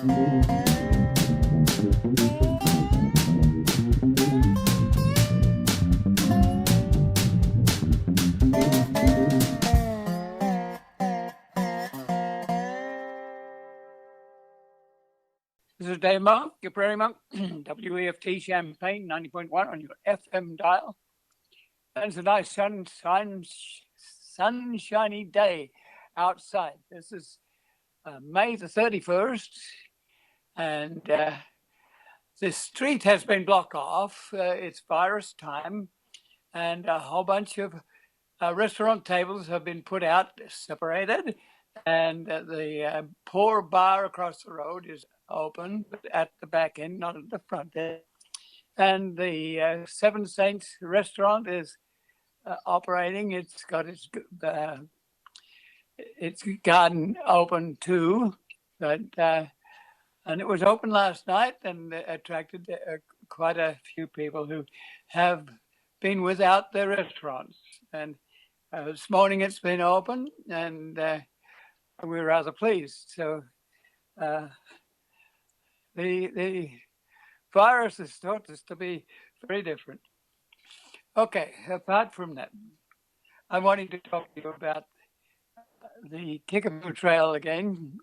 This is Dave Monk, your Prairie Monk, WEFT Champaign 90.1 on your FM dial. And it's a nice sunshiny day outside. This is May the 31st, and this street has been blocked off. It's virus time, and a whole bunch of restaurant tables have been put out, separated, and the poor bar across the road is open, but at the back end, not at the front end. And the Seven Saints restaurant is operating. It's got its garden open too, but and it was open last night and attracted quite a few people who have been without their restaurants. And this morning it's been open, and we're rather pleased. So the virus has taught us to be very different. Okay, apart from that, I'm wanting to talk to you about the Kickapoo Trail again.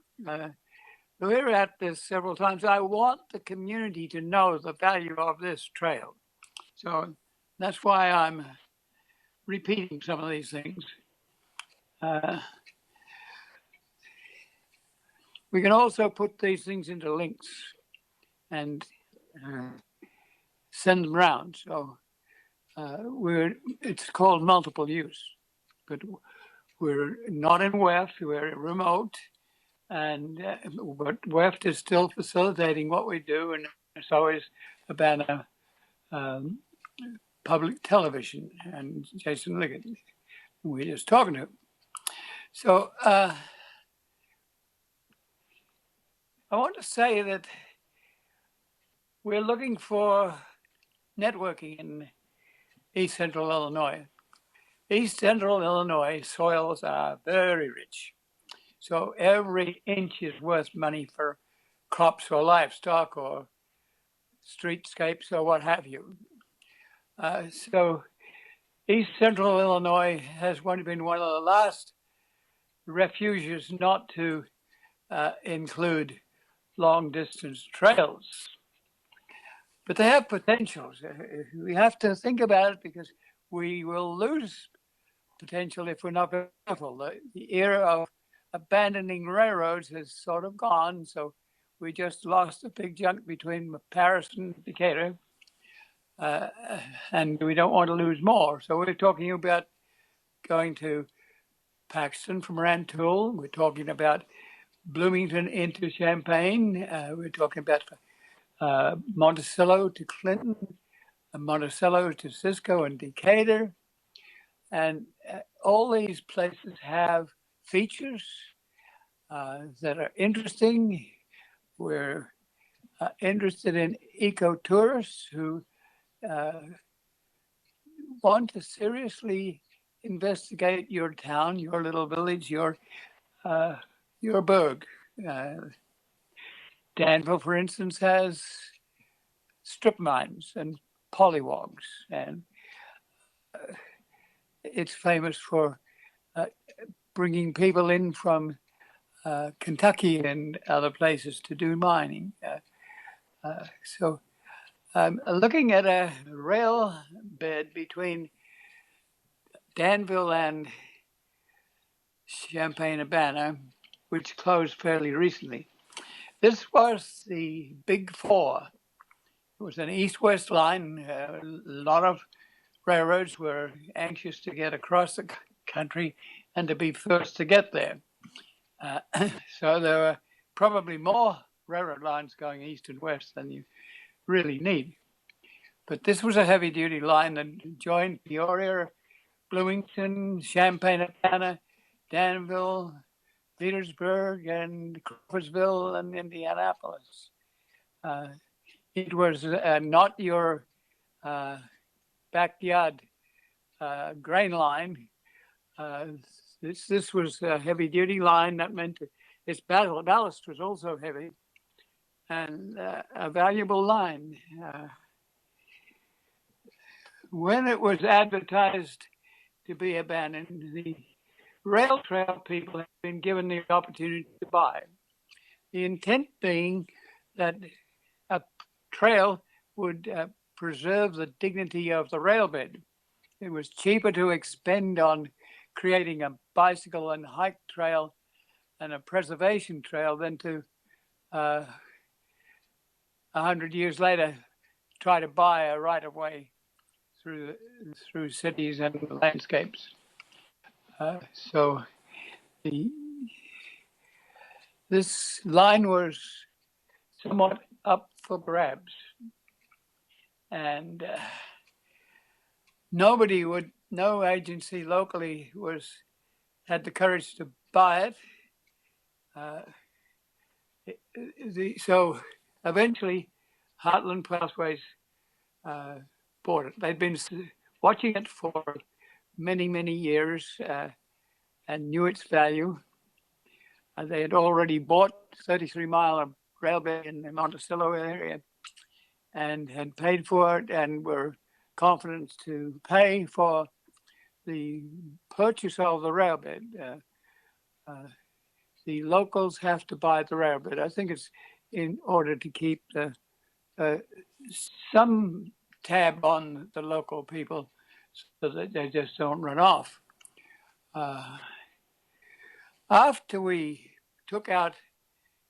We're at this several times. I want the community to know the value of this trail. So that's why I'm repeating some of these things. We can also put these things into links and send them around. So it's called multiple use, but we're not in WEFT, we're remote, and but WEFT is still facilitating what we do, and it's always about public television, and Jason Liggett, we're just talking to him. So I want to say that we're looking for networking in East Central Illinois. East Central Illinois soils are very rich. So every inch is worth money for crops or livestock or streetscapes or what have you. So East Central Illinois has been one of the last refuges not to include long distance trails. But they have potentials. We have to think about it because we will lose potential if we're not careful. The era of abandoning railroads has sort of gone. So we just lost a big chunk between Paris and Decatur. And we don't want to lose more. So we're talking about going to Paxton from Rantoul. We're talking about Bloomington into Champaign. We're talking about Monticello to Clinton, Monticello to Cisco and Decatur. And all these places have features that are interesting. We're interested in eco-tourists who want to seriously investigate your town, your little village, your burg. Danville, for instance, has strip mines and polywogs, and it's famous for bringing people in from Kentucky and other places to do mining. So I'm looking at a rail bed between Danville and Champaign-Urbana, which closed fairly recently. This was the Big Four. It was an east-west line. A lot of railroads were anxious to get across the country and to be first to get there. So there were probably more railroad lines going east and west than you really need. But this was a heavy-duty line that joined Peoria, Bloomington, Champaign-Urbana, Danville, Petersburg, and Crawfordsville, and Indianapolis. It was not your backyard grain line. This was a heavy-duty line. That meant its ballast was also heavy. and a valuable line. When it was advertised to be abandoned, the rail trail people have been given the opportunity to buy. The intent being that a trail would preserve the dignity of the railbed. It was cheaper to expend on creating a bicycle and hike trail and a preservation trail than to 100 years later try to buy a right of way through cities and landscapes. So this line was somewhat up for grabs, and no agency locally had the courage to buy it. So eventually, Heartland Pathways bought it. They'd been watching it for many, many years and knew its value. They had already bought 33-mile railbed in the Monticello area and had paid for it and were confident to pay for the purchase of the railbed. The locals have to buy the railbed. I think it's in order to keep some tab on the local people so that they just don't run off. After we took out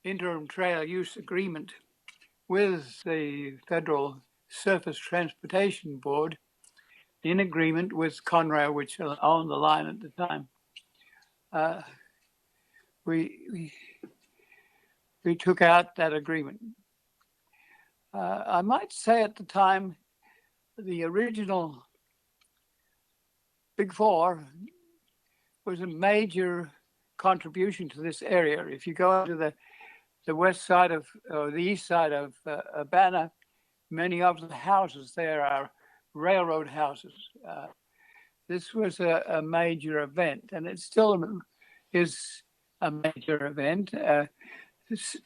interim trail use agreement with the Federal Surface Transportation Board, in agreement with Conrail, which owned the line at the time, we took out that agreement. I might say at the time, the original Big Four was a major contribution to this area. If you go to the west side of, or the east side of Urbana, many of the houses there are railroad houses. This was a major event, and it still is a major event.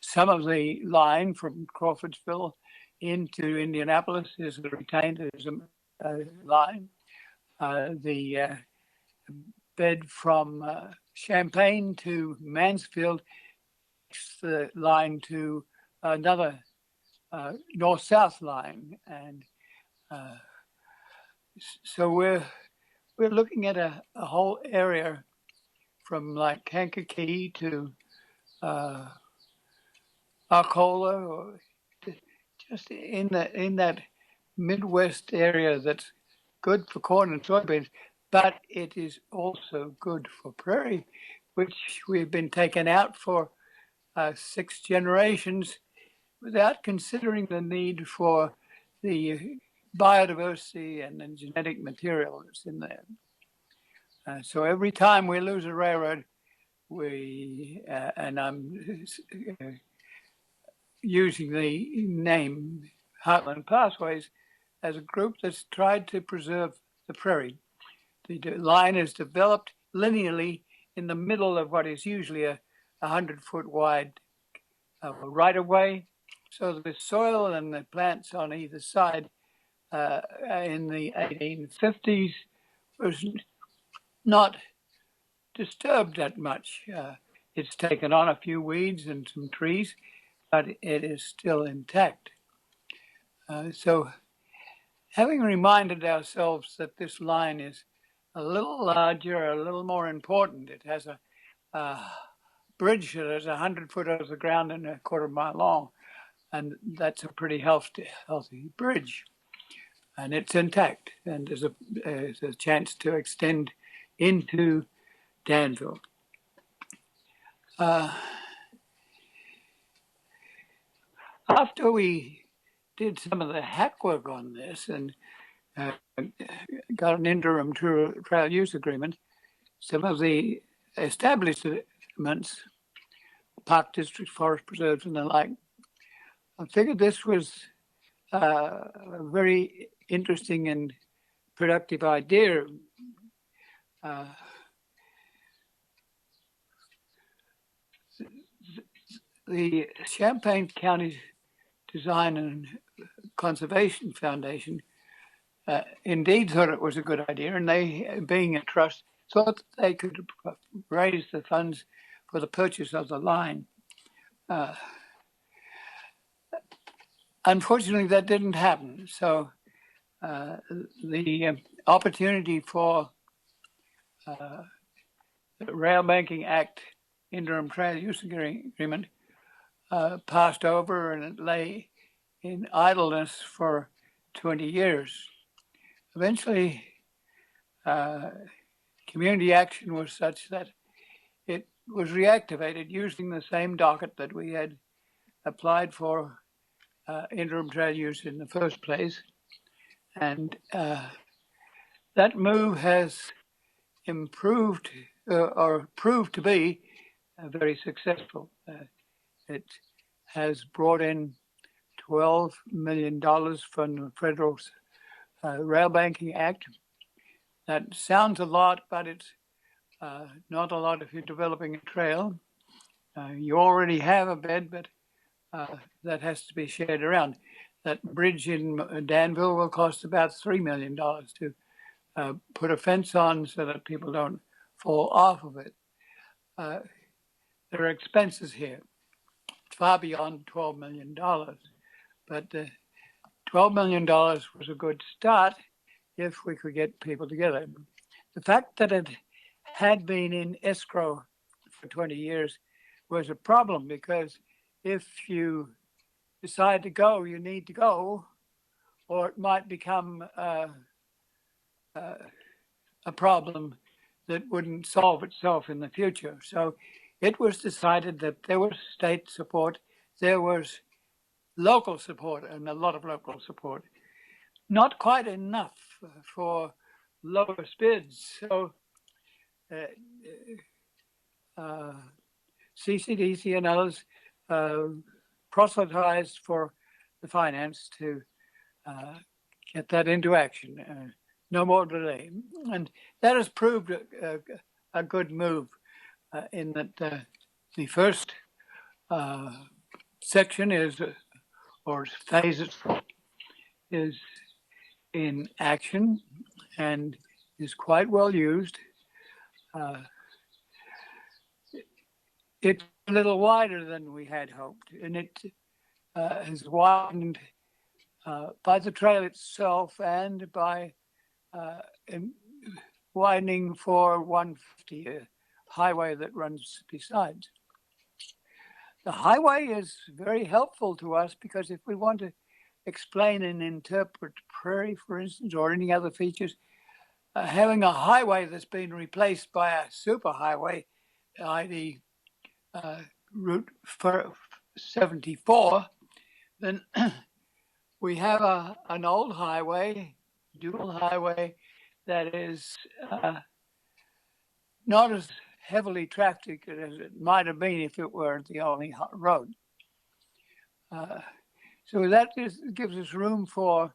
Some of the line from Crawfordsville into Indianapolis is retained as a line. The bed from Champaign to Mansfield takes the line to another north-south line, and so we're looking at a whole area from like Kankakee to Arcola, or just in that Midwest area that's good for corn and soybeans, but it is also good for prairie, which we've been taken out for 6 generations without considering the need for the biodiversity and the genetic material that's in there. So every time we lose a railroad, and I'm using the name Heartland Pathways as a group that's tried to preserve the prairie. The line is developed linearly in the middle of what is usually a 100-foot wide right-of-way. So the soil and the plants on either side in the 1850s was not disturbed that much. It's taken on a few weeds and some trees, but it is still intact. So having reminded ourselves that this line is a little larger, a little more important, it has a bridge that is 100 foot over the ground and a quarter mile long, and that's a pretty healthy bridge, and it's intact, and there's a chance to extend into Danville. After we did some of the hack work on this and got an interim trail use agreement, some of the establishments, park districts, forest preserves, and the like, I figured this was a very interesting and productive idea. The Champaign County Design and Conservation Foundation indeed thought it was a good idea, and they, being a trust, thought they could raise the funds for the purchase of the line. Unfortunately, that didn't happen. So the opportunity for the Rail Banking Act Interim Trail Use Agreement passed over, and it lay in idleness for 20 years. Eventually, community action was such that it was reactivated using the same docket that we had applied for interim trail use in the first place. And that move has improved or proved to be very successful. It has brought in $12 million from the Federal Rail Banking Act. That sounds a lot, but it's not a lot if you're developing a trail. You already have a bed, but that has to be shared around. That bridge in Danville will cost about $3 million to put a fence on so that people don't fall off of it. There are expenses here, far beyond $12 million, but $12 million was a good start if we could get people together. The fact that it had been in escrow for 20 years was a problem, because if you decide to go, you need to go, or it might become a problem that wouldn't solve itself in the future. So it was decided that there was state support, there was local support, and a lot of local support. Not quite enough for lowest bids. So CCDC and others proselytized for the finance to get that into action. No more delay. And that has proved a good move in that the first section is, or phase is in action and is quite well used. It's a little wider than we had hoped, and it has widened by the trail itself and by widening for 150, a highway that runs besides. The highway is very helpful to us, because if we want to explain and interpret Prairie, for instance, or any other features, having a highway that's been replaced by a superhighway, i.e. Route 74, then we have an old highway, dual highway, that is not as heavily trafficked as it might have been if it were the only road. So that gives us room for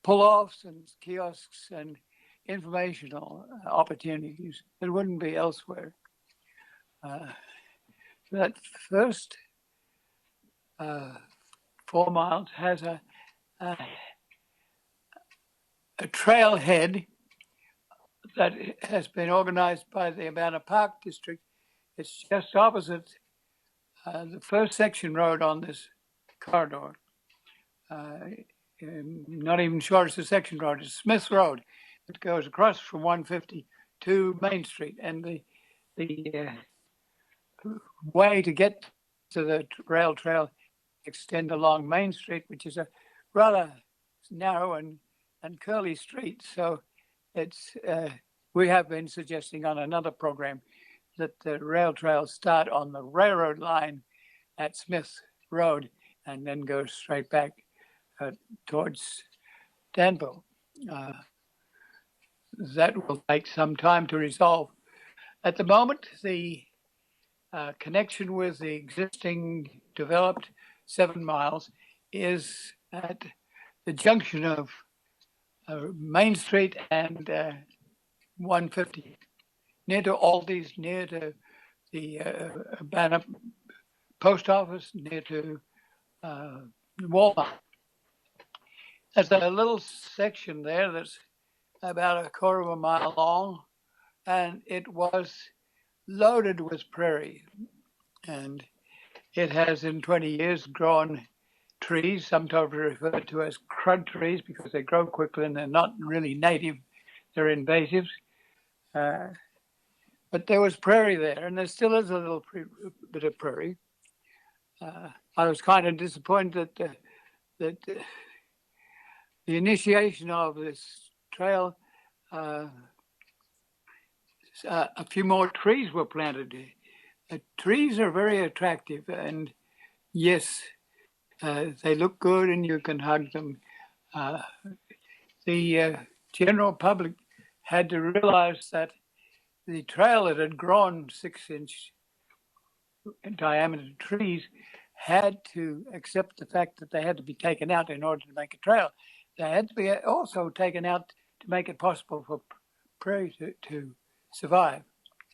pull-offs and kiosks and informational opportunities that wouldn't be elsewhere. So that first 4 miles has a trailhead that has been organized by the Urbana Park District. It's just opposite the first section road on this corridor. Not even sure it's a section road, it's Smith Road. It goes across from 150 to Main Street, and the way to get to the rail trail extend along Main Street, which is a rather narrow and curly street. So it's we have been suggesting on another program that the rail trails start on the railroad line at Smith Road and then go straight back towards Danville. That will take some time to resolve. At the moment, the connection with the existing developed 7 miles is at the junction of Main Street and 150, near to Aldi's, near to the Urbana post office, near to Walmart. There's a little section there that's about a quarter of a mile long, and it was loaded with prairie. And it has in 20 years grown trees, sometimes referred to as crud trees because they grow quickly and they're not really native, they're invasives. But there was prairie there, and there still is a little bit of prairie. I was kind of disappointed that the initiation of this trail, a few more trees were planted. Trees are very attractive, and yes, they look good and you can hug them. The general public had to realize that the trail that had grown 6-inch diameter trees had to accept the fact that they had to be taken out in order to make a trail. They had to be also taken out to make it possible for prairie to survive.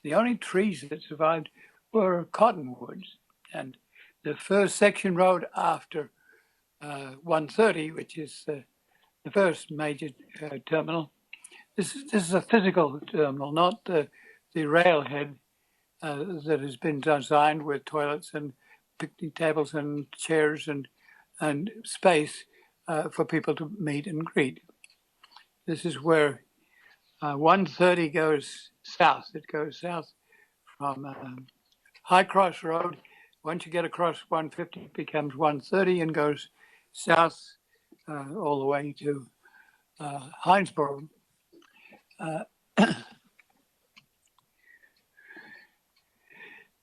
The only trees that survived were cottonwoods. And the first section road after 130, which is the first major terminal, this is a physical terminal, not the railhead that has been designed with toilets and picnic tables and chairs and space for people to meet and greet. This is where 130 goes south. It goes south from High Cross Road. Once you get across 150, it becomes 130 and goes south all the way to Hinesboro.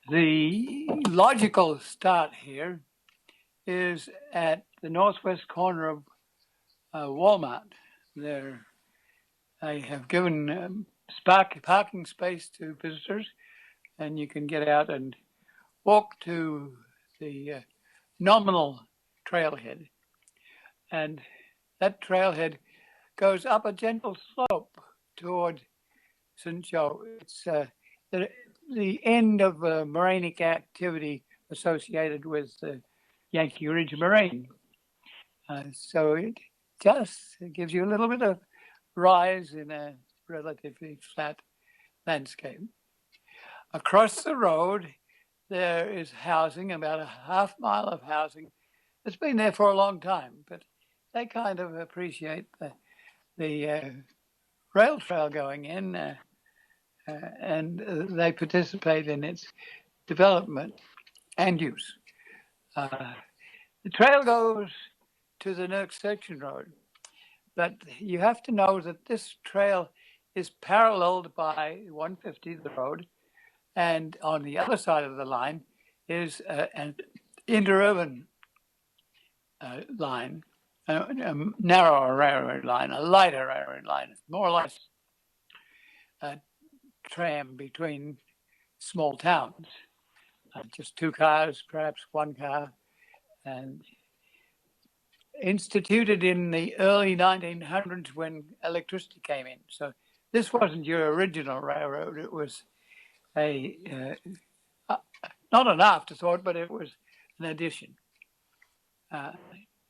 The logical start here is at the northwest corner of Walmart. There, they have given parking space to visitors, and you can get out and walk to the nominal trailhead. And that trailhead goes up a gentle slope toward St. Joe. It's the end of morainic activity associated with Yankee Ridge Moraine. So it just gives you a little bit of rise in a relatively flat landscape. Across the road, there is housing, about a half mile of housing. It's been there for a long time, but they kind of appreciate the rail trail going in and they participate in its development and use. The trail goes to the next section road, but you have to know that this trail is paralleled by 150, the road, and on the other side of the line is an interurban line, a narrower railroad line, a lighter railroad line, more or less a tram between small towns, just 2 cars, perhaps 1 car, and instituted in the early 1900s when electricity came in. So this wasn't your original railroad. It was not an afterthought, but it was an addition.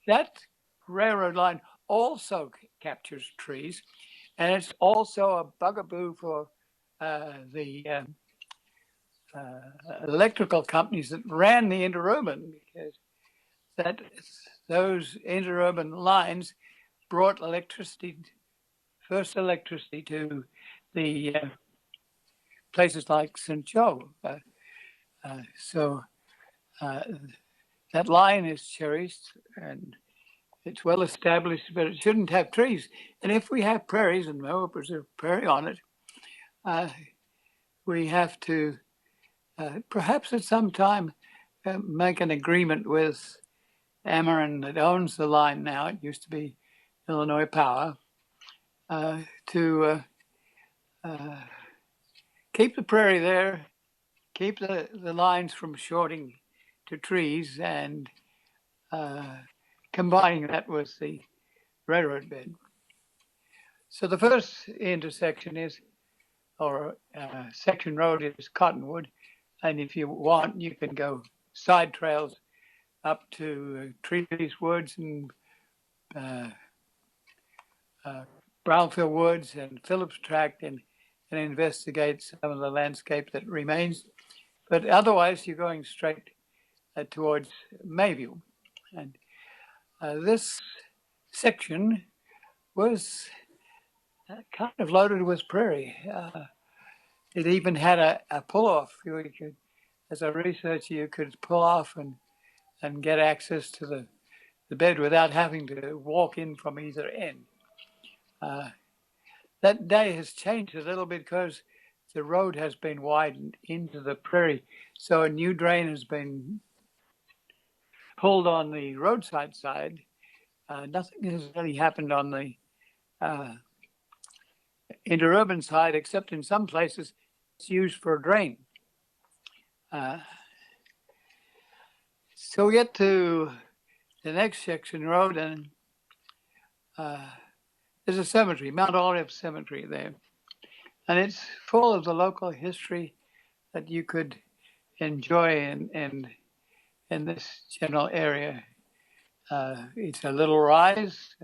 That railroad line also captures trees, and it's also a bugaboo for the electrical companies that ran the interurban, because those interurban lines brought first electricity to the places like St. Joe. So that line is cherished and it's well established, but it shouldn't have trees. And if we have prairies, and we'll preserve prairie on it, we have to perhaps at some time make an agreement with Ameren that owns the line now. It used to be Illinois Power, to keep the prairie there, keep the lines from shorting to trees, and combining that with the railroad bed. So the first intersection is, or section road is Cottonwood, and if you want, you can go side trails up to Trees Woods and Brownfield Woods and Phillips Tract and investigate some of the landscape that remains. But otherwise, you're going straight towards Mayview. And this section was kind of loaded with prairie. It even had a pull-off. You could, as a researcher, you could pull off and get access to the bed without having to walk in from either end. That day has changed a little bit because the road has been widened into the prairie. So a new drain has been pulled on the roadside side. Nothing has really happened on the interurban side, except in some places it's used for a drain. So we get to the next section road, and there's a cemetery, Mount Olive Cemetery there. And it's full of the local history that you could enjoy in this general area. It's a little rise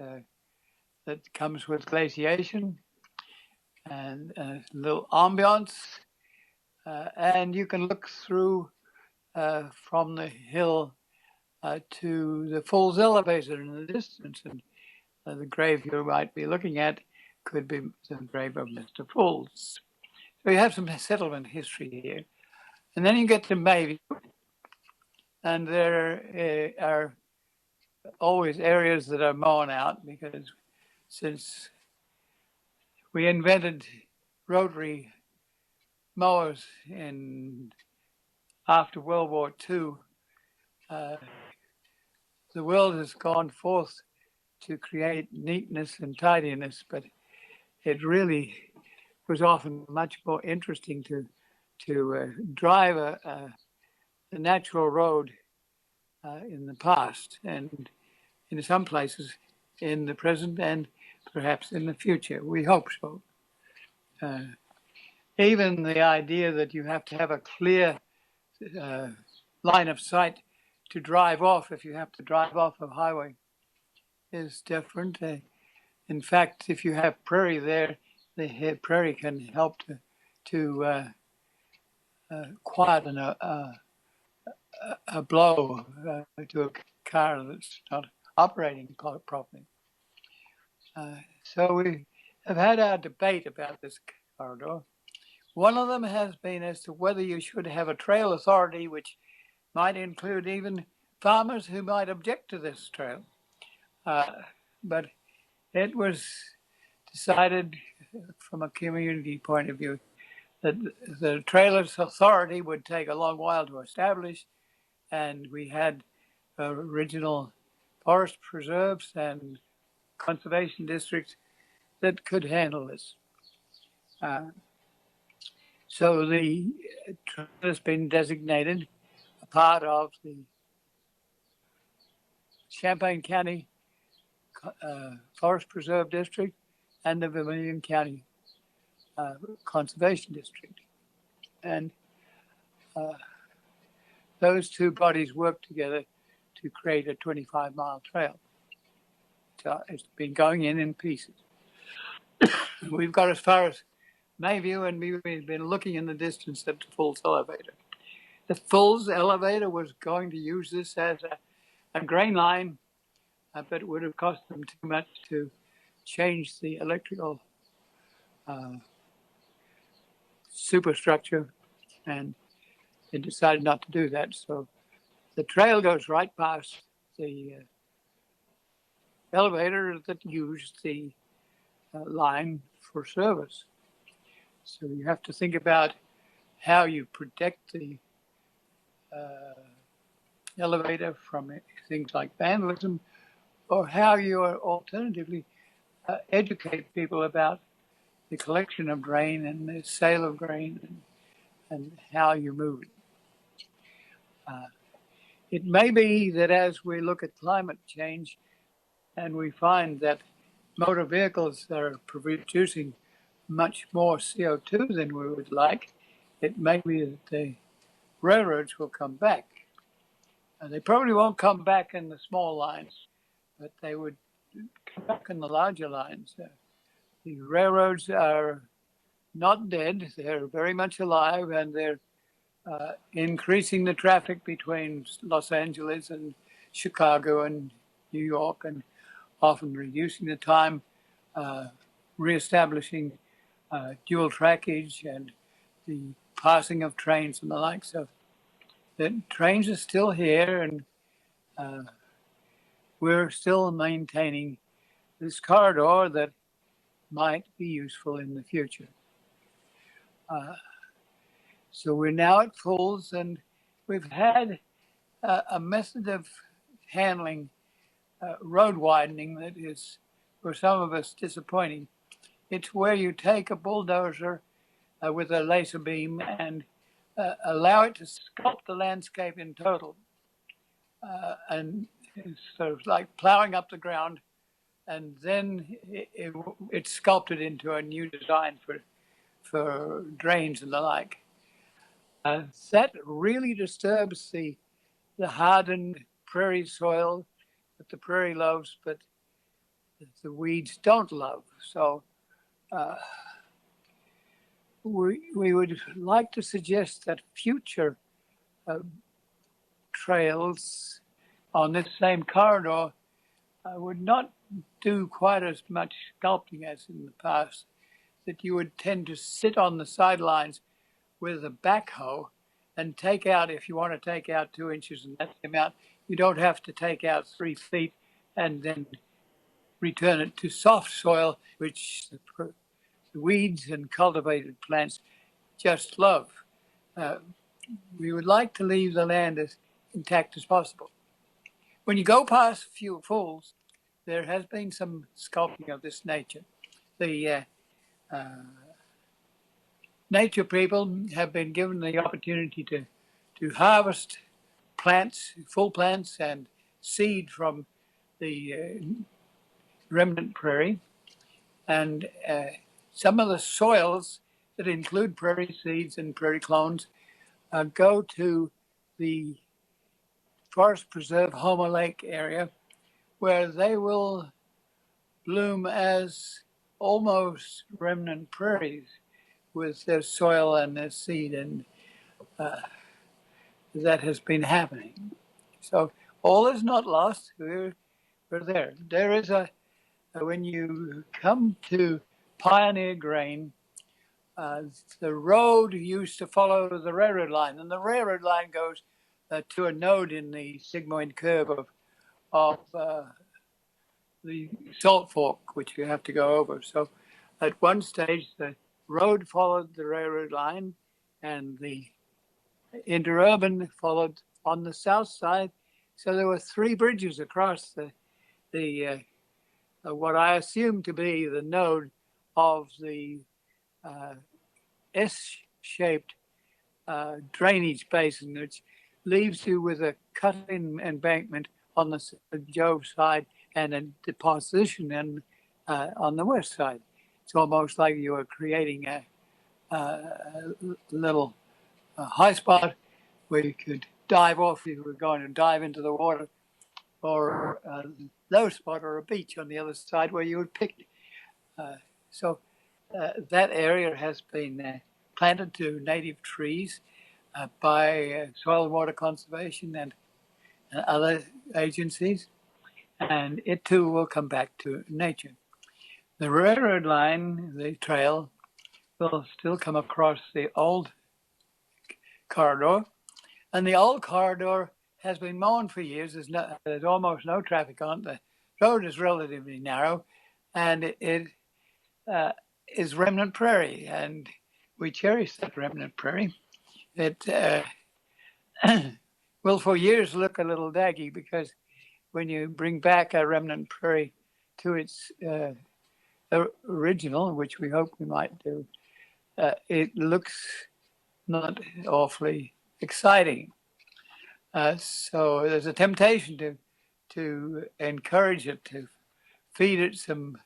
that comes with glaciation and a little ambiance. And you can look through from the hill to the Falls elevator in the distance. And the grave you might be looking at could be the grave of Mr. Falls. So you have some settlement history here. And then you get to Mayview, and there are always areas that are mown out because since we invented rotary mowers after World War II, the world has gone forth to create neatness and tidiness, but it really was often much more interesting to drive a natural road in the past, and in some places in the present, and perhaps in the future. We hope so. Even the idea that you have to have a clear line of sight to drive off if you have to drive off a highway is different. In fact, if you have prairie there, the prairie can help to quieten a blow to a car that's not operating properly. So we have had our debate about this corridor. One of them has been as to whether you should have a trail authority, which might include even farmers who might object to this trail. But it was decided from a community point of view that the trailers authority would take a long while to establish, and we had original forest preserves and conservation districts that could handle this. So the trail has been designated a part of the Champaign County Forest Preserve District and the Vermilion County Conservation District. And those two bodies work together to create a 25-mile trail. So it's been going in pieces. We've got as far as Mayview, and we've been looking in the distance at the Falls elevator. The Falls elevator was going to use this as a grain line, but it would have cost them too much to change the electrical superstructure, and they decided not to do that. So the trail goes right past the elevator that used the line for service. So you have to think about how you protect the elevator from things like vandalism, or how you alternatively educate people about the collection of grain and the sale of grain and how you move it. It may be that as we look at climate change and we find that motor vehicles are producing much more CO2 than we would like, it may be that the railroads will come back. They probably won't come back in the small lines, but they would come back in the larger lines. The railroads are not dead. They're very much alive, and they're increasing the traffic between Los Angeles and Chicago and New York, and often reducing the time, reestablishing dual trackage and the passing of trains and the like. So the trains are still here, and we're still maintaining this corridor that might be useful in the future. So we're now at Falls, and we've had a method of handling road widening that is, for some of us, disappointing. It's where you take a bulldozer with a laser beam and allow it to sculpt the landscape in total. And it's sort of like plowing up the ground, and then it's sculpted into a new design for drains and the like. That really disturbs the hardened prairie soil that the prairie loves, but the weeds don't love. So we would like to suggest that future trails on this same corridor would not do quite as much sculpting as in the past, that you would tend to sit on the sidelines with a backhoe and take out, if you want to take out 2 inches and that's the amount, you don't have to take out 3 feet and then return it to soft soil, which the weeds and cultivated plants just love. We would like to leave the land as intact as possible. When you go past Few Falls, there has been some sculpting of this nature. The nature people have been given the opportunity to harvest plants, full plants, and seed from the remnant prairie. And some of the soils that include prairie seeds and prairie clones go to the Forest Preserve Homer Lake area, where they will bloom as almost remnant prairies with their soil and their seed, and that has been happening. So all is not lost. We're there. There is when you come to Pioneer Grain, the road used to follow the railroad line, and the railroad line goes to a node in the sigmoid curve of the Salt Fork, which you have to go over. So at one stage, the road followed the railroad line, and the interurban followed on the south side. So there were 3 bridges across the what I assume to be the node of the S-shaped drainage basin, which leaves you with a cut-in embankment on the Jove side and a deposition on the west side. It's almost like you are creating a little high spot where you could dive off if you were going to dive into the water, or a low spot or a beach on the other side where you would picnic. So that area has been planted to native trees by Soil and Water Conservation and other agencies, and it too will come back to nature. The railroad line, the trail, will still come across the old corridor, and the old corridor has been mown for years. There's almost no traffic on it. The road is relatively narrow, and it is remnant prairie, and we cherish that remnant prairie. It will for years look a little daggy, because when you bring back a remnant prairie to its original, which we hope we might do, it looks not awfully exciting. So there's a temptation to encourage it, to feed it some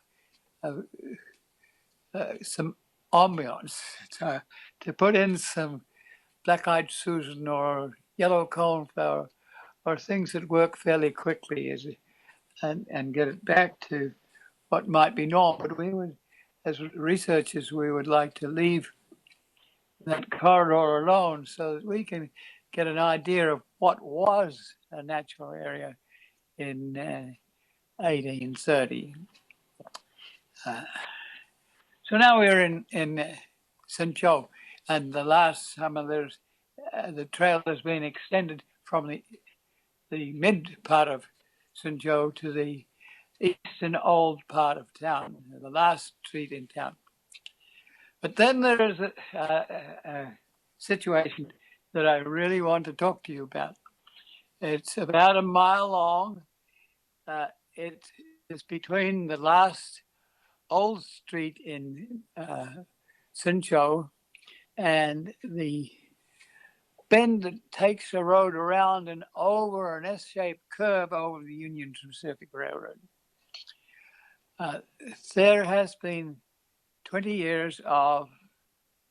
ambiance, to put in some black-eyed Susan or yellow cornflower or things that work fairly quickly and get it back to what might be normal. But we would, as researchers, we would like to leave that corridor alone so that we can get an idea of what was a natural area in 1830. So now we're in St. Joe, and the last summer the trail has been extended from the mid part of St. Joe to the eastern old part of town, the last street in town. But then there is a situation that I really want to talk to you about. It's about a mile long. It is between the last old street in St. Joe and the bend that takes the road around and over an S-shaped curve over the Union Pacific Railroad. There has been 20 years of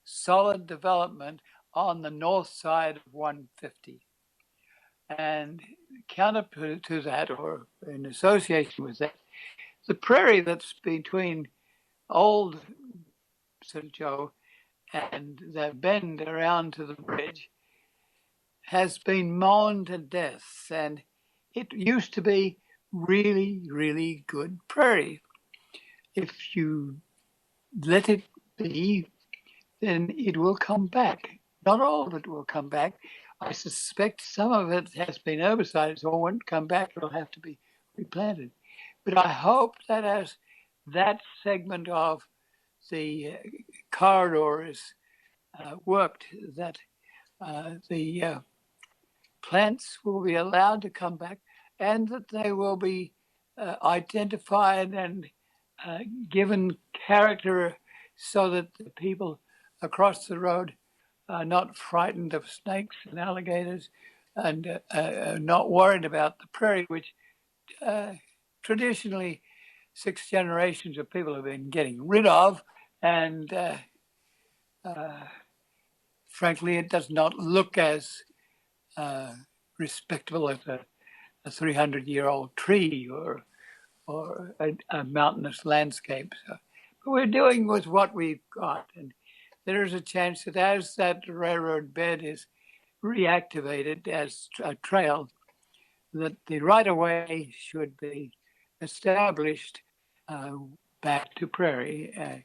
solid development on the north side of 150. And counter to that, or in association with that, the prairie that's between old St. Joe and the bend around to the bridge has been mown to death. And it used to be really, really good prairie. If you let it be, then it will come back. Not all of it will come back. I suspect some of it has been oversized, so it won't come back. It'll have to be replanted. But I hope that as that segment of the corridor is worked, that the plants will be allowed to come back and that they will be identified and given character so that the people across the road are not frightened of snakes and alligators and not worried about the prairie, which traditionally 6 generations of people have been getting rid of. And frankly, it does not look as respectable as a 300-year-old tree or a mountainous landscape. So, but we're doing with what we've got. And there is a chance that as that railroad bed is reactivated as a trail, that the right-of-way should be established back to prairie.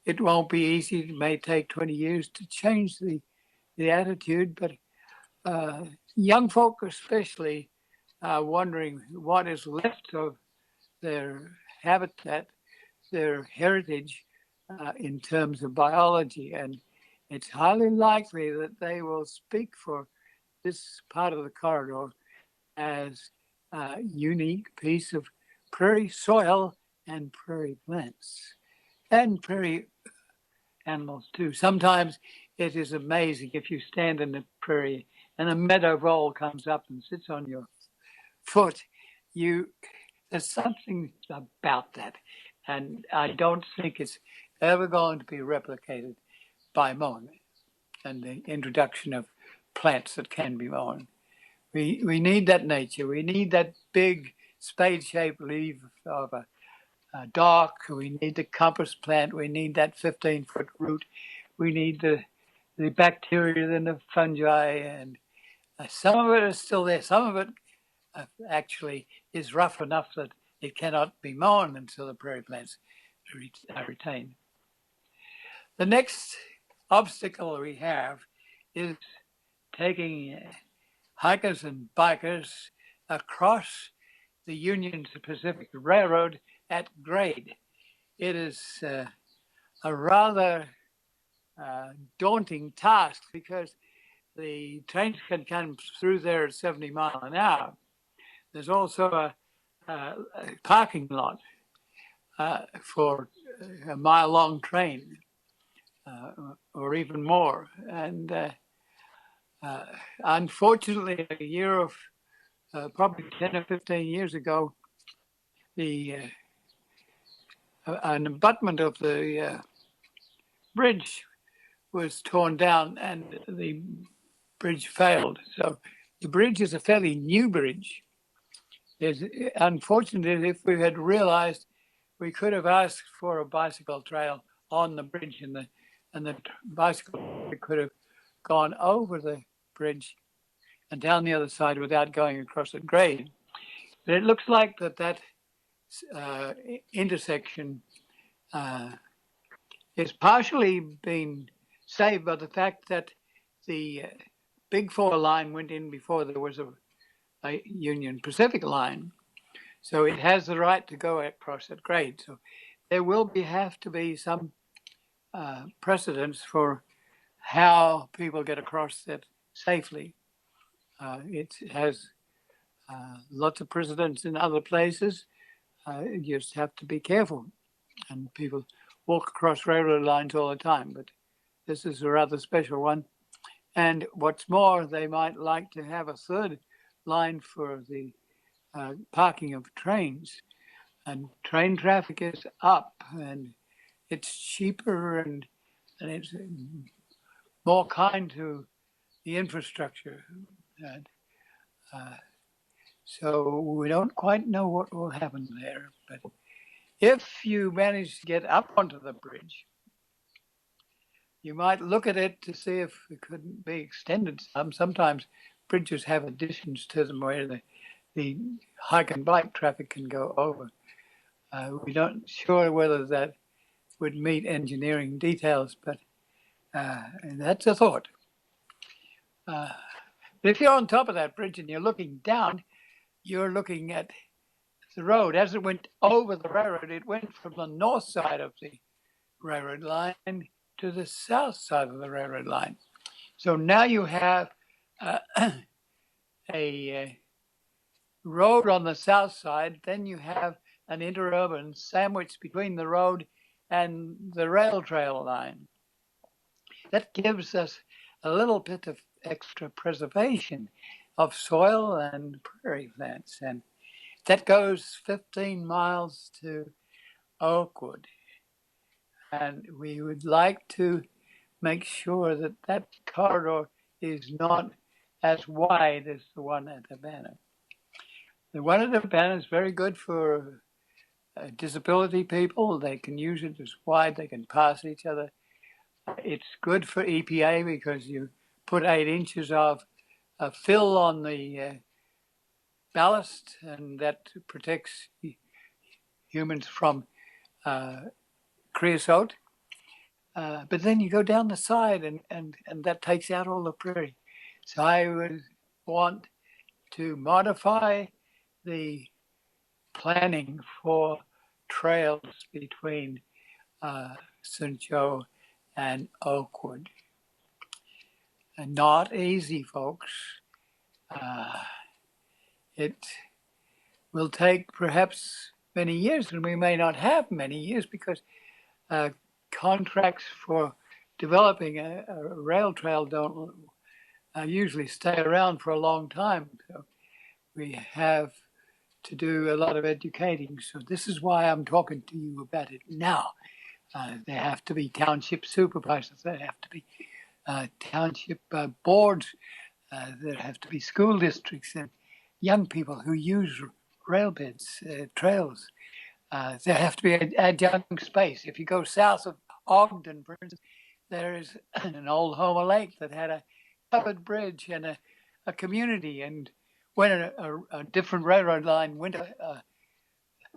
It won't be easy. It may take 20 years to change the attitude, but young folk especially are wondering what is left of their habitat, their heritage in terms of biology. And it's highly likely that they will speak for this part of the corridor as a unique piece of prairie soil and prairie plants and prairie animals too. Sometimes it is amazing if you stand in the prairie and a meadow vole comes up and sits on your foot. There's something about that, and I don't think it's ever going to be replicated by mowing and the introduction of plants that can be mown. We need that nature. We need that big spade-shaped leaf of a dock. We need the compass plant. We need that 15-foot root. We need the bacteria and the fungi, and some of it is still there. Some of it actually is rough enough that it cannot be mown until the prairie plants are retained. The next obstacle we have is taking hikers and bikers across the Union Pacific Railroad at grade. It is a rather daunting task because the trains can come through there at 70 miles an hour. There's also a parking lot for a mile-long train or even more. And unfortunately, a year of probably 10 or 15 years ago, an abutment of the bridge was torn down and the bridge failed. So The bridge is a fairly new bridge. Unfortunately, if we had realized, we could have asked for a bicycle trail on the bridge, and the bicycle could have gone over the bridge and down the other side without going across a grade. But it looks like that intersection is partially been saved by the fact that the Big Four line went in before there was a Union Pacific line. So it has the right to go across that grade. So there will have to be some precedence for how people get across that safely. It has lots of precedents in other places. You just have to be careful. And people walk across railroad lines all the time, but this is a rather special one. And what's more, they might like to have a third line for the parking of trains. And train traffic is up, and it's cheaper, and it's more kind to the infrastructure. And, so we don't quite know what will happen there. But if you manage to get up onto the bridge, you might look at it to see if it couldn't be extended some. Sometimes bridges have additions to them where the hike and bike traffic can go over. We're not sure whether that would meet engineering details, but that's a thought. But if you're on top of that bridge and you're looking down, you're looking at the road. As it went over the railroad, it went from the north side of the railroad line to the south side of the railroad line. So now you have a road on the south side, then you have an interurban sandwiched between the road and the rail trail line. That gives us a little bit of extra preservation of soil and prairie plants. And that goes 15 miles to Oakwood. And we would like to make sure that that corridor is not as wide as the one at Havana. The one at Havana is very good for disability people. They can use it as wide, they can pass each other. It's good for EPA because you put 8 inches of fill on the ballast, and that protects humans from creosote. But then you go down the side and that takes out all the prairie. So I would want to modify the planning for trails between St. Joe and Oakwood. And not easy, folks. It will take perhaps many years, and we may not have many years because contracts for developing a rail trail don't usually stay around for a long time. So we have to do a lot of educating. So this is why I'm talking to you about it now. There have to be township supervisors. There have to be township boards. There have to be school districts and young people who use rail beds, trails. There have to be adjunct space. If you go south of Ogden, for instance, there is an old Homer Lake that had a covered bridge and a community. And when a different railroad line went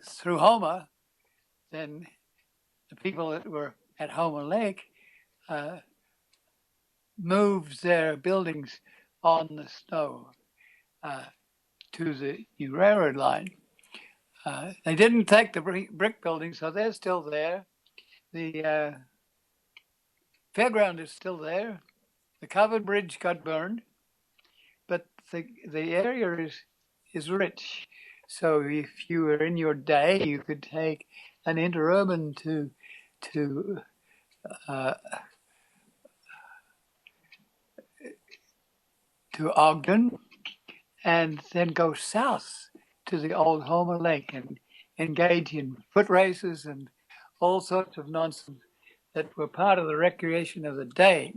through Homer, then the people that were at Homer Lake moved their buildings on the snow to the new railroad line. They didn't take the brick buildings, so they're still there. The fairground is still there. The covered bridge got burned, but the area is rich. So if you were in your day, you could take an interurban to Ogden, and then go south to the old Homer Lake and engage in foot races and all sorts of nonsense that were part of the recreation of the day.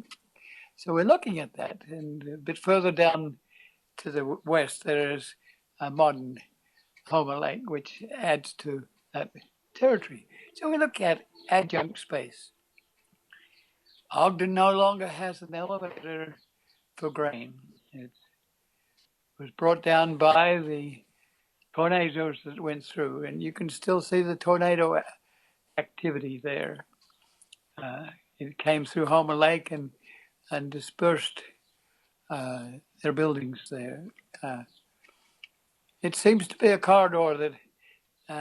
So we're looking at that, and a bit further down to the west, there is a modern Homer Lake, which adds to that territory. So we look at adjunct space. Ogden no longer has an elevator for grain. It was brought down by the tornadoes that went through, and you can still see the tornado activity there. It came through Homer Lake and dispersed their buildings there. It seems to be a corridor that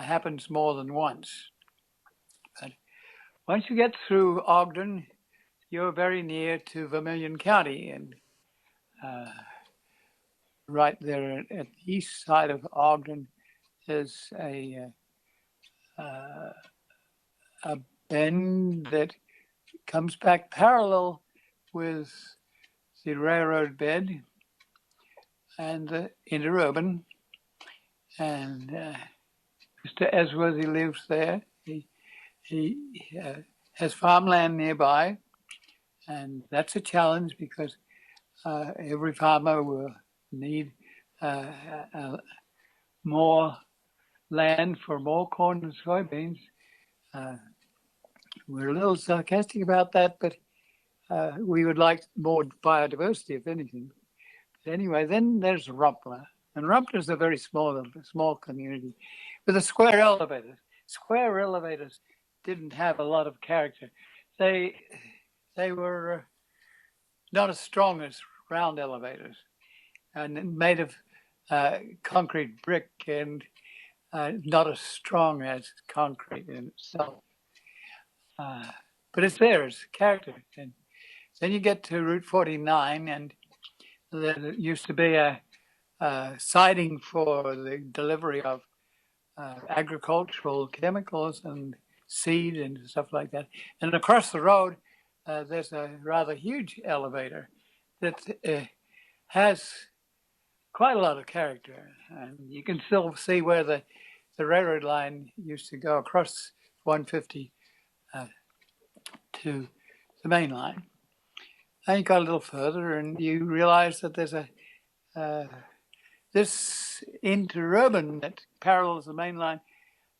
happens more than once. But once you get through Ogden, you're very near to Vermilion County, and right there at the east side of Ogden is a bend that comes back parallel with the railroad bed and the Interurban. And Mr. Esworthy lives there. He has farmland nearby, and that's a challenge because every farmer will need more land for more corn and soybeans. We're a little sarcastic about that, but we would like more biodiversity, if anything. But anyway, then there's Rumpler. And Rumpler is a very small community with a square elevator. Square elevators didn't have a lot of character. They were not as strong as round elevators, and made of concrete brick, and not as strong as concrete in itself. But it's there, it's character. And then you get to Route 49, and there used to be a siding for the delivery of agricultural chemicals and seed and stuff like that. And across the road, there's a rather huge elevator that has quite a lot of character. And you can still see where the railroad line used to go across 150 to the main line. And you got a little further and you realize that there's this interurban that parallels the main line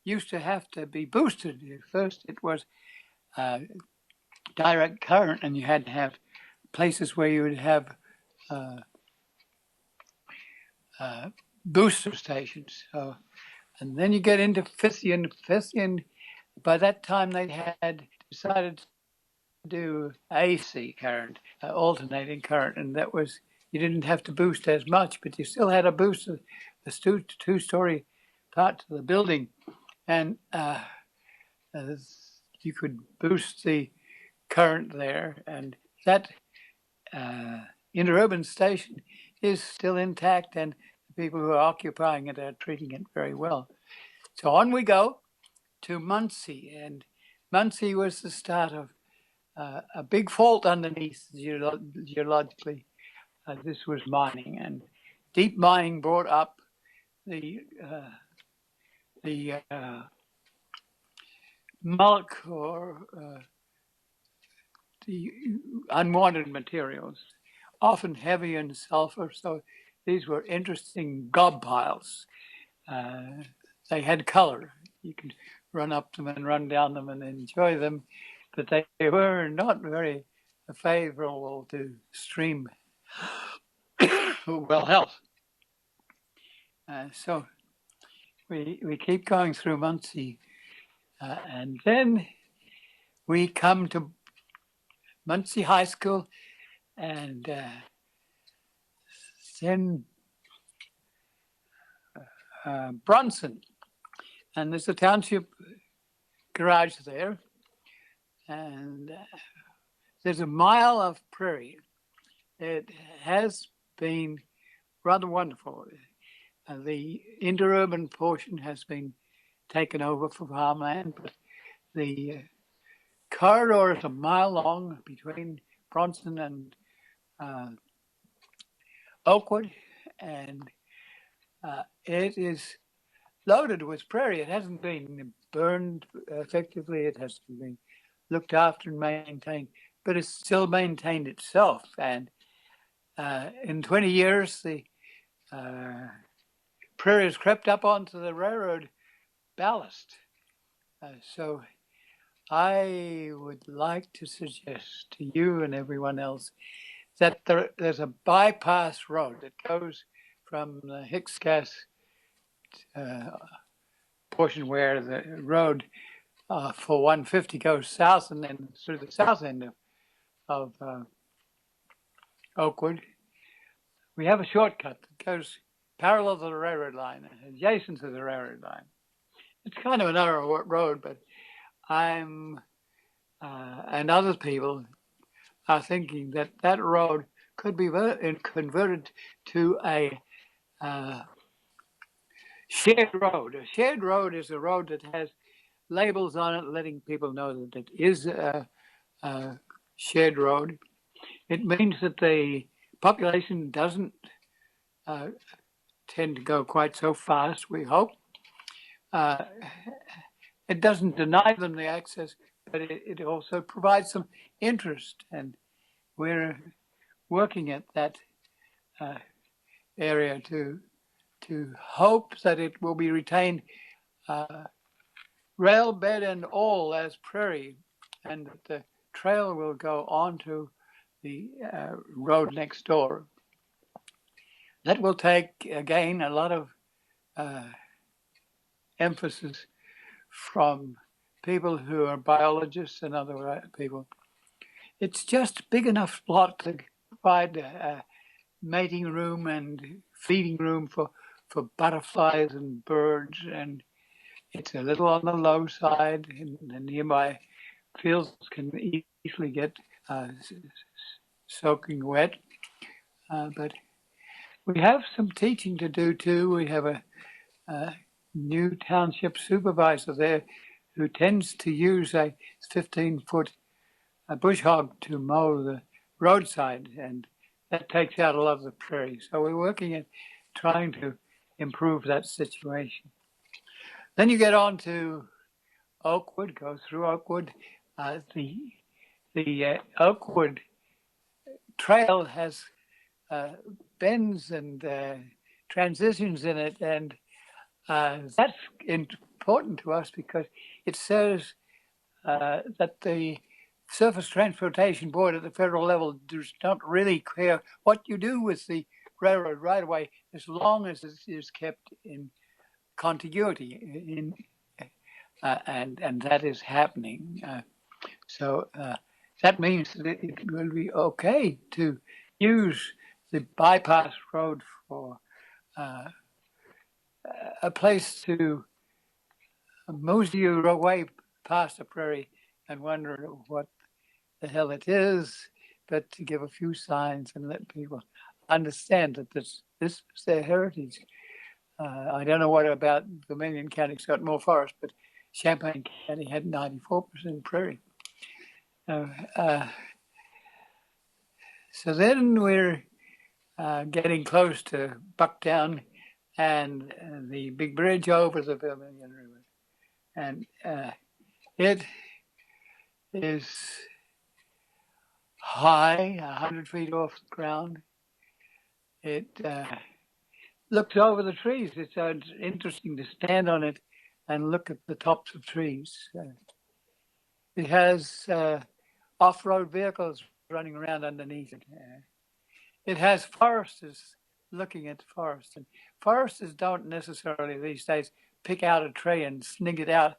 used to have to be boosted. First it was direct current, and you had to have places where you would have booster stations. And then you get into Fithian. Fithian, by that time they had decided to do AC current, alternating current, and that was, you didn't have to boost as much, but you still had a boost of the two-story part to the building, and you could boost the current there, and that interurban station is still intact, and the people who are occupying it are treating it very well. So on we go to Muncie, and Muncie was the start of a big fault underneath geologically. This was mining, and deep mining brought up the mulch, or the unwanted materials, often heavy in sulfur. So these were interesting gob piles. They had color. You could run up them and run down them and enjoy them, but they were not very favorable to stream well health. So we keep going through Muncie, and then we come to Muncie High School, and then Bronson, and there's a township garage there, and there's a mile of prairie. It has been rather wonderful. The interurban portion has been taken over for farmland, but the corridor is a mile long between Bronson and Oakwood, and it is loaded with prairie. It hasn't been burned effectively. It hasn't been looked after and maintained, but it's still maintained itself. And in 20 years, the Prairie has crept up onto the railroad ballast. So I would like to suggest to you and everyone else that there's a bypass road that goes from the Hicks-Gas portion where the road for 150 goes south and then through the south end of Oakwood. We have a shortcut that goes parallel to the railroad line, adjacent to the railroad line. It's kind of a narrow road, but I'm and other people are thinking that that road could be converted to a shared road. A shared road is a road that has labels on it letting people know that it is a shared road. It means that the population doesn't tend to go quite so fast, we hope. It doesn't deny them the access, but it also provides some interest, and we're working at that area to hope that it will be retained rail bed and all as prairie, and that the trail will go onto the road next door. That will take, again, a lot of emphasis from people who are biologists and other people. It's just big enough plot to provide a mating room and feeding room for butterflies and birds, and it's a little on the low side, and the nearby fields can easily get soaking wet. But we have some teaching to do too. We have a new township supervisor there who tends to use a 15-foot bush hog to mow the roadside, and that takes out a lot of the prairie. So we're working at trying to improve that situation. Then you get on to Oakwood, go through Oakwood. The Oakwood Trail has bends and transitions in it, and that's important to us because it says that the Surface Transportation Board at the federal level does not really care what you do with the railroad right away, as long as it is kept in contiguity, and that is happening. So that means that it will be okay to use the bypass road for a place to mosey you away past the prairie and wonder what the hell it is, but to give a few signs and let people understand that this is their heritage. I don't know what about Vermilion County's got more forest, but Champaign County had 94% prairie. So then we're getting close to Bucktown and the big bridge over the Vermilion River. And it is high, 100 feet off the ground. It looks over the trees. It's interesting to stand on it and look at the tops of trees. It has off-road vehicles running around underneath it. It has foresters looking at the forest. And foresters don't necessarily these days pick out a tree and snig it out.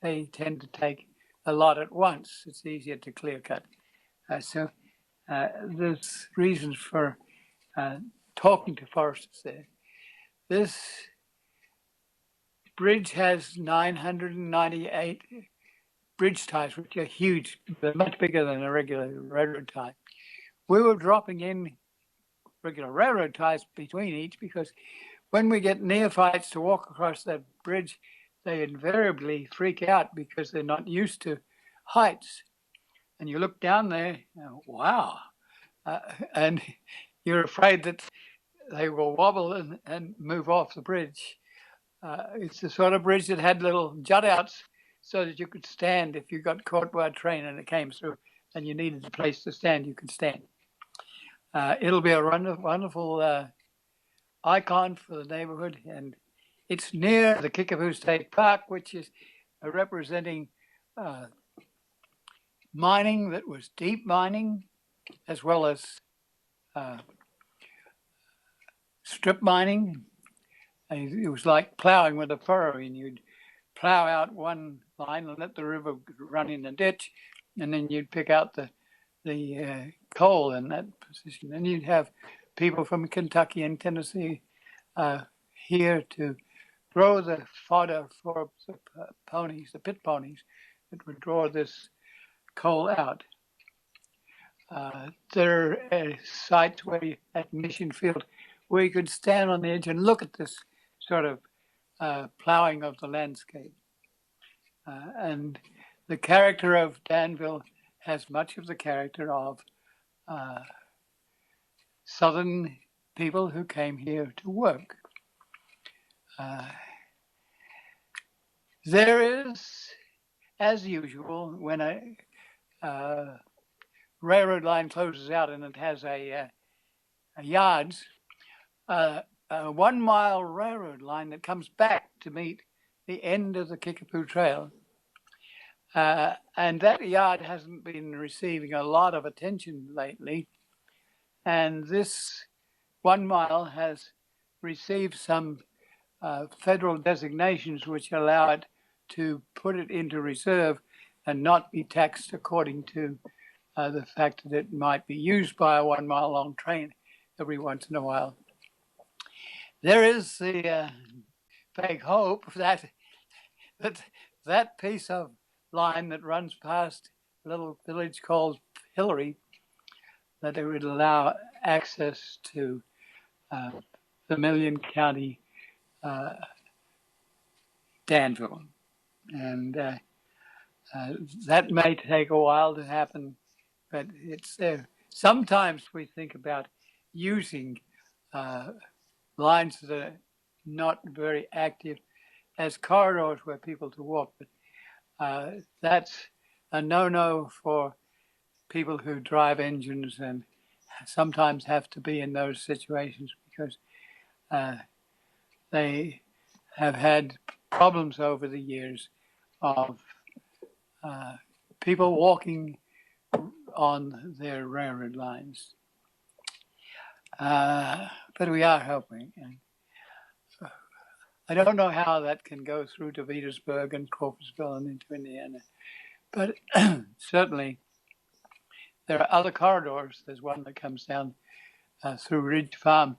They tend to take a lot at once. It's easier to clear cut. So there's reasons for talking to foresters there. This bridge has 998 bridge ties, which are huge. They're much bigger than a regular railroad tie. We were dropping in regular railroad ties between each because when we get neophytes to walk across that bridge, they invariably freak out because they're not used to heights. And you look down there, wow, and you're afraid that they will wobble and move off the bridge. It's the sort of bridge that had little jut outs so that you could stand if you got caught by a train and it came through and you needed a place to stand, you could stand. It'll be a wonderful icon for the neighborhood, and it's near the Kickapoo State Park, which is representing mining that was deep mining, as well as strip mining. And it was like plowing with a furrow, and you'd plow out one line and let the river run in the ditch, and then you'd pick out the coal in that position. And you'd have people from Kentucky and Tennessee here to grow the fodder for the ponies, the pit ponies, that would draw this coal out. There are sites where at Mission Field where you could stand on the edge and look at this sort of plowing of the landscape. And the character of Danville has much of the character of Southern people who came here to work. There is, as usual, when a railroad line closes out and it has a yards, a 1 mile railroad line that comes back to meet the end of the Kickapoo Trail. And that yard hasn't been receiving a lot of attention lately. And this 1 mile has received some federal designations which allow it to put it into reserve and not be taxed according to the fact that it might be used by a 1 mile long train every once in a while. There is the vague hope that that piece of line that runs past a little village called Hillary, that it would allow access to Vermilion County, Danville. And that may take a while to happen, but it's there. Sometimes we think about using lines that are not very active as corridors where people to walk, but that's a no-no for people who drive engines and sometimes have to be in those situations because they have had problems over the years of people walking on their railroad lines. But we are helping. And I don't know how that can go through to Petersburg and Crawfordsville and into Indiana, but certainly there are other corridors. There's one that comes down through Ridge Farm.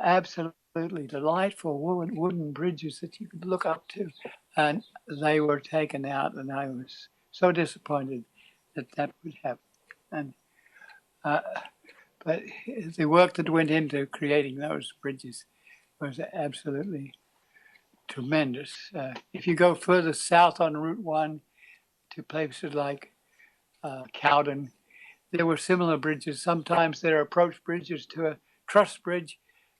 Absolutely delightful wooden bridges that you could look up to. And they were taken out, and I was so disappointed that that would happen. And but the work that went into creating those bridges was absolutely tremendous. If you go further south on Route 1 to places like Cowden, there were similar bridges. Sometimes there are approach bridges to a truss bridge,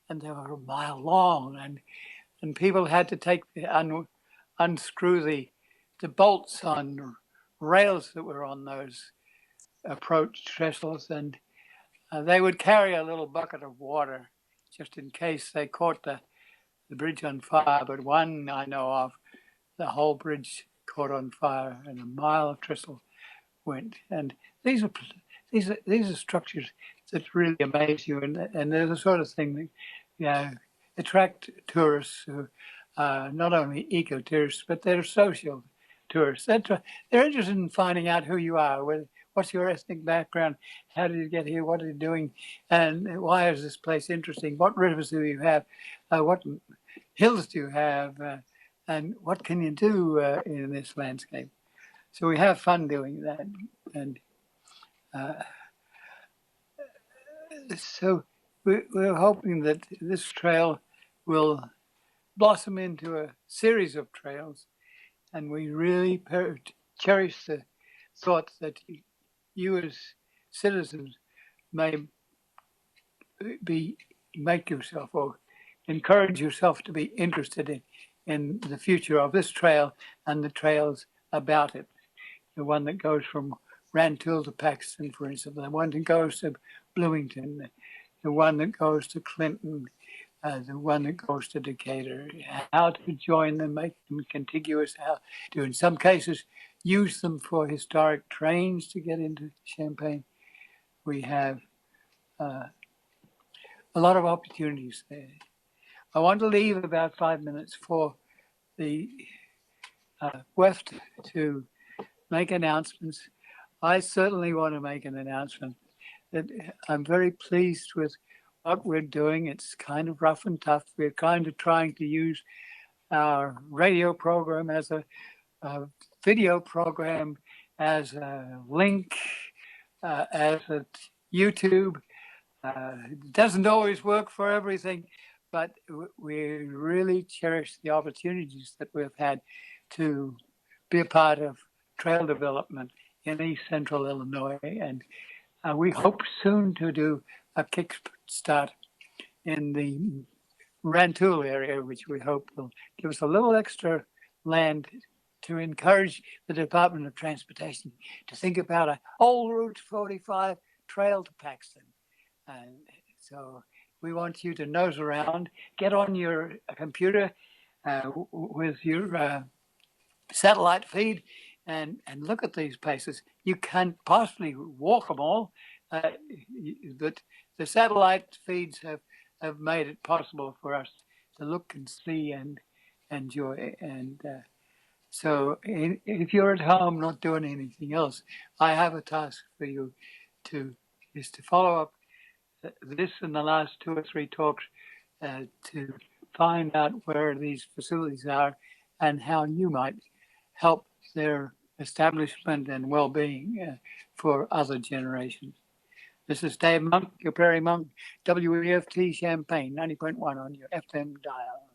and they were a mile long, and people had to take unscrew the bolts on rails that were on those approach trestles, and they would carry a little bucket of water just in case they caught the bridge on fire. But one I know of, the whole bridge caught on fire and a mile of trestle went. And these are structures that really amaze you, and they're the sort of thing that attract tourists who not only eco-tourists, but they're social tourists. They're interested in finding out who you are, what's your ethnic background, how did you get here, what are you doing, and why is this place interesting, what rivers do you have, what hills do you have, and what can you do in this landscape. So we have fun doing that. And so we're hoping that this trail will blossom into a series of trails, and we really cherish the thought that you as citizens may make yourself or encourage yourself to be interested in the future of this trail and the trails about it. The one that goes from Rantoul to Paxton, for instance, the one that goes to Bloomington, the one that goes to Clinton, the one that goes to Decatur, how to join them, make them contiguous, how to, in some cases, use them for historic trains to get into Champaign. We have a lot of opportunities there. I want to leave about 5 minutes for the West to make announcements. I certainly want to make an announcement that I'm very pleased with what we're doing. It's kind of rough and tough. We're kind of trying to use our radio program as a video program, as a link, as a YouTube. It doesn't always work for everything, but we really cherish the opportunities that we've had to be a part of trail development in East Central Illinois. And we hope soon to do a kickstart in the Rantoul area, which we hope will give us a little extra land to encourage the Department of Transportation to think about a whole Route 45 trail to Paxton. And so we want you to nose around, get on your computer with your satellite feed and look at these places. You can't possibly walk them all, but the satellite feeds have made it possible for us to look and see and enjoy. And so if you're at home not doing anything else, I have a task for you is to follow up this and the last 2 or 3 talks to find out where these facilities are and how you might help their establishment and well-being for other generations. This is Dave Monk, your Prairie Monk, WEFT Champaign, 90.1 on your FM dial.